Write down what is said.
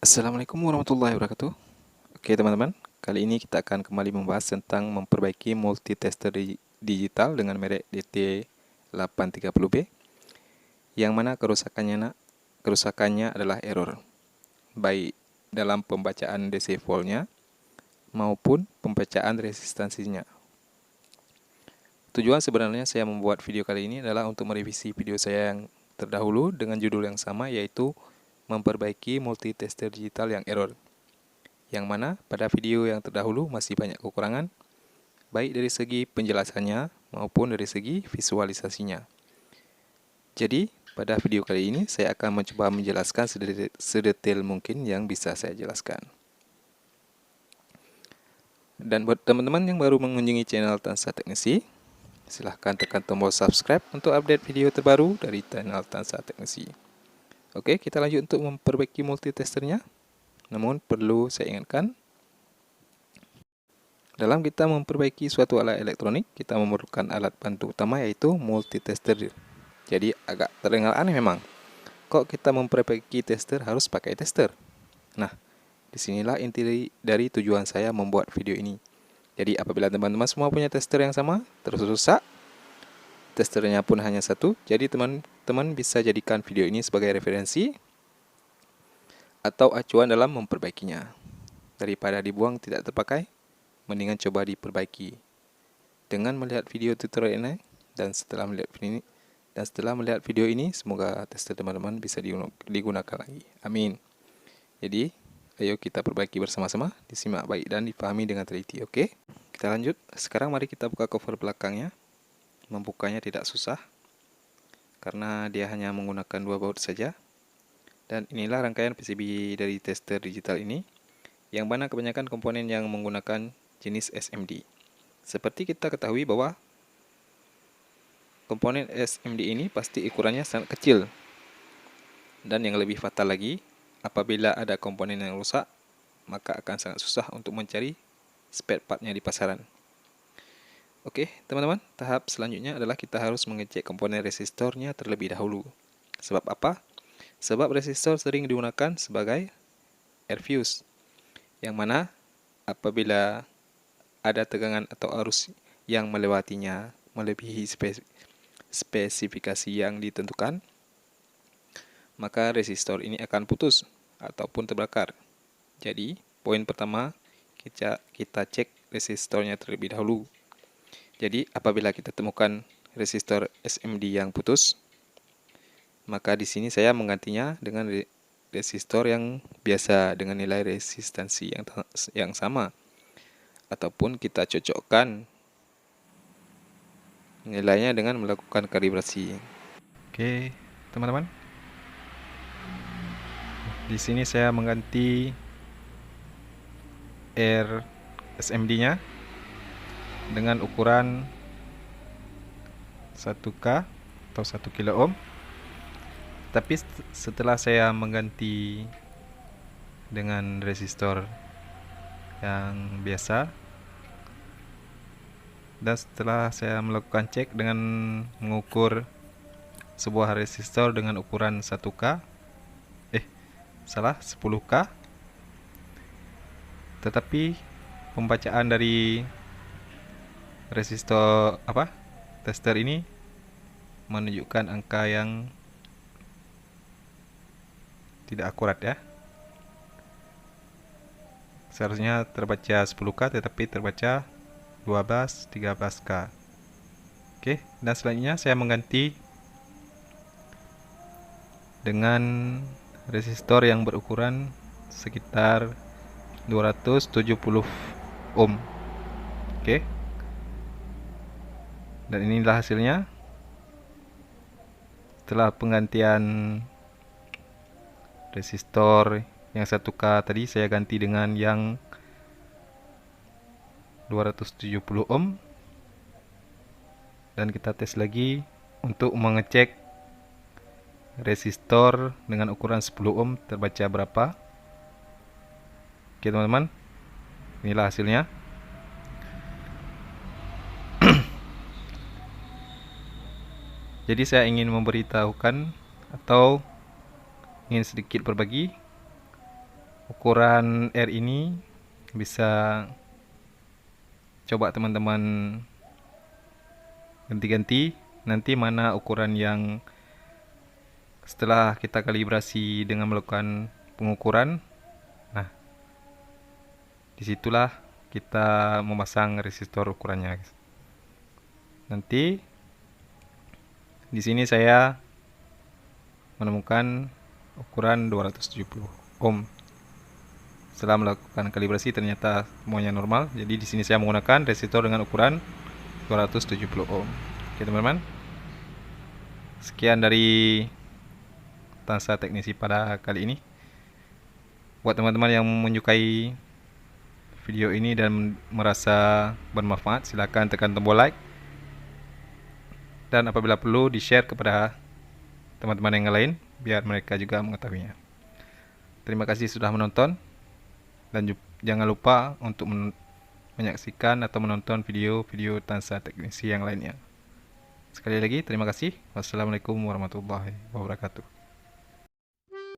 Assalamualaikum warahmatullahi wabarakatuh. Oke teman-teman, kali ini kita akan kembali membahas tentang memperbaiki multitester digital dengan merek DT830B, yang mana kerusakannya adalah error, baik dalam pembacaan DC voltnya maupun pembacaan resistansinya. Tujuan sebenarnya saya membuat video kali ini adalah untuk merevisi video saya yang terdahulu dengan judul yang sama, yaitu memperbaiki multitester digital yang error. Yang mana pada video yang terdahulu masih banyak kekurangan, baik dari segi penjelasannya maupun dari segi visualisasinya. Jadi, pada video kali ini saya akan mencoba menjelaskan sedetail mungkin yang bisa saya jelaskan. Dan buat teman-teman yang baru mengunjungi channel Tansa Teknisi, silahkan tekan tombol subscribe untuk update video terbaru dari channel Tansa Teknisi. Oke, kita lanjut untuk memperbaiki multitesternya. Namun perlu saya ingatkan, dalam kita memperbaiki suatu alat elektronik, kita memerlukan alat bantu utama, yaitu multitester. Jadi agak terdengar aneh memang, kok kita memperbaiki tester harus pakai tester? Nah, disinilah inti dari tujuan saya membuat video ini. Jadi apabila teman-teman semua punya tester yang sama, terus rusak, testernya pun hanya satu, jadi teman-teman bisa jadikan video ini sebagai referensi atau acuan dalam memperbaikinya. Daripada dibuang tidak terpakai, mendingan coba diperbaiki dengan melihat video tutorial ini. Dan setelah melihat video ini, semoga tester teman-teman bisa digunakan lagi. Amin. Jadi, ayo kita perbaiki bersama-sama, disimak baik dan dipahami dengan teliti. Oke, kita lanjut. Sekarang mari kita buka cover belakangnya. Membukanya tidak susah, karena dia hanya menggunakan 2 baut saja. Dan inilah rangkaian PCB dari tester digital ini, yang mana kebanyakan komponen yang menggunakan jenis SMD. Seperti kita ketahui bahwa komponen SMD ini pasti ukurannya sangat kecil. Dan yang lebih fatal lagi, apabila ada komponen yang rusak, maka akan sangat susah untuk mencari spare partnya di pasaran. Oke, teman-teman, tahap selanjutnya adalah kita harus mengecek komponen resistornya terlebih dahulu. Sebab apa? Sebab resistor sering digunakan sebagai air fuse, yang mana apabila ada tegangan atau arus yang melewatinya melebihi spesifikasi yang ditentukan, maka resistor ini akan putus ataupun terbakar. Jadi, poin pertama, kita cek resistornya terlebih dahulu. Jadi, apabila kita temukan resistor SMD yang putus, maka di sini saya menggantinya dengan resistor yang biasa dengan nilai resistansi yang sama, ataupun kita cocokkan nilainya dengan melakukan kalibrasi. Oke, teman-teman. Di sini saya mengganti SMD-nya dengan ukuran 1K atau 1 kilo ohm. Tapi setelah saya mengganti dengan resistor yang biasa, dan setelah saya melakukan cek dengan mengukur sebuah resistor dengan ukuran 1K 10K, tetapi pembacaan dari resistor tester ini menunjukkan angka yang tidak akurat ya. Seharusnya terbaca 10K tetapi terbaca 13K. Oke, dan selanjutnya saya mengganti dengan resistor yang berukuran sekitar 270 ohm. Oke. Dan inilah hasilnya. Setelah penggantian resistor yang 1K tadi, saya ganti dengan yang 270 ohm. Dan kita tes lagi untuk mengecek resistor dengan ukuran 10 ohm terbaca berapa. Oke teman-teman, inilah hasilnya. Jadi saya ingin memberitahukan atau ingin sedikit berbagi ukuran R ini bisa coba teman-teman ganti-ganti nanti mana ukuran yang setelah kita kalibrasi dengan melakukan pengukuran. Nah, disitulah kita memasang resistor ukurannya, guys. Nanti di sini saya menemukan ukuran 270 ohm. Setelah melakukan kalibrasi ternyata semuanya normal. Jadi di sini saya menggunakan resistor dengan ukuran 270 ohm. Oke teman-teman, sekian dari Tansa Teknisi pada kali ini. Buat teman-teman yang menyukai video ini dan merasa bermanfaat, silakan tekan tombol like, dan apabila perlu di-share kepada teman-teman yang lain biar mereka juga mengetahuinya. Terima kasih sudah menonton, dan jangan lupa untuk menyaksikan atau menonton video-video Tansa Teknisi yang lainnya. Sekali lagi terima kasih. Wassalamualaikum warahmatullahi wabarakatuh.